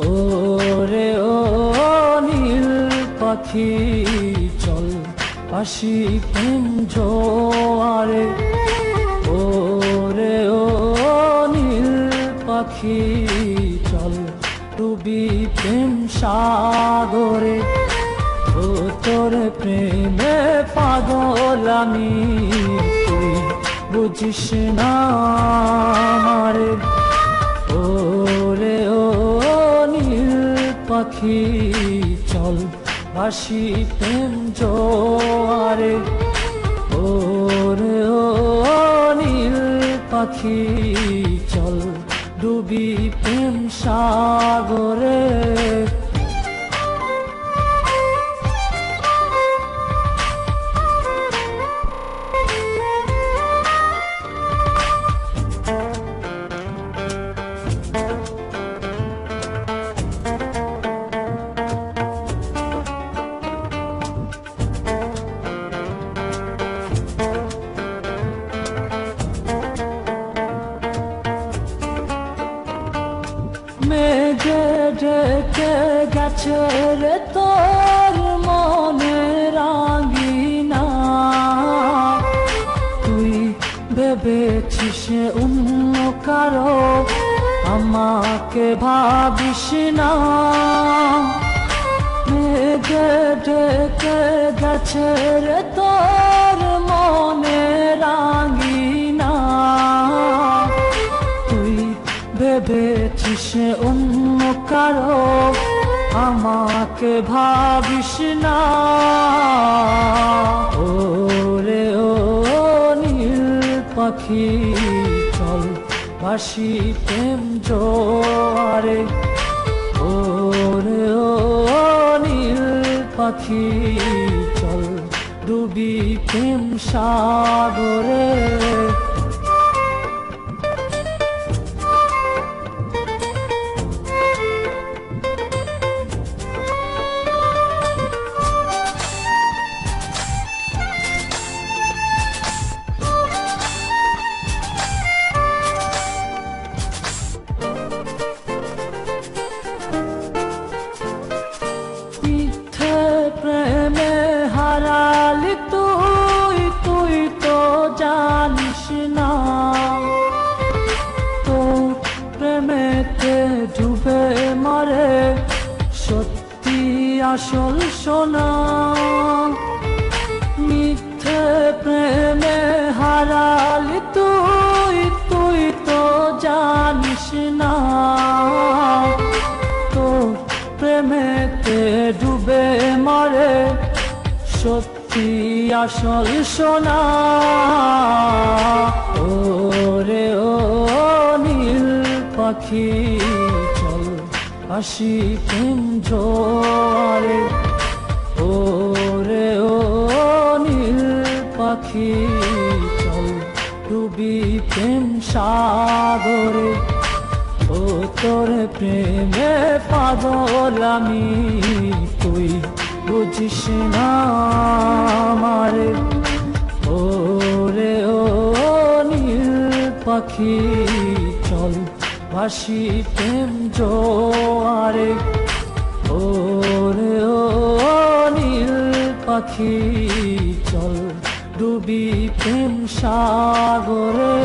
ওরে ও নীল পাখি চল আসি প্রেম জোয়ারে। ওরে ও নীল পাখি চল ডুবি প্রেম সাগরে। ও তোর প্রেমে পাগল আমি, তুই বুঝিস না আমারে। ওরে ও পাখি চল ভাসি প্রেম জোয়ারে। ওরে ও নীল পাখি চল ডুবি প্রেম সাগরে। মেঘে ঢেকে গেছে রে তোর মনে রাঙিনা, তুই ভেবেছিস অন্য কারো, আমাকে ভাবিস না। মেঘে ঢেকে গেছে রে তোর মনে রাঙিনা, তুই ভেবেছিস অন্য কারো, আমাকে ভাবিস না। ওরে ও নীল পাখি চল ভাসি প্রেম জোয়ারে। ওরে ও নীল পাখি চল ডুবি প্রেম সাগরে। প্রেমে হারালি তুই, তুই তো জানিস না, তো প্রেমেতে ডুবে মরে সত্যি আসল সোনা। মিথ্যে প্রেমে হারালি তুই, তুই তো জানিস না, তো প্রেমেতে ডুবে মরে সত্যি আসল সোনা। ওরে ও নীল পাখি চল আসি প্রেম জোয়ারে। ওরে ও নীল পাখি চল ডুবি প্রেম সাগরে। ও তোর প্রেমে পাগল আমি, তুই বুঝিস না আমারে। ওরে ও নীল পাখি চল ভাসি প্রেম জোয়ারে। ওরে ও নীল পাখি চল ডুবি প্রেম সাগরে।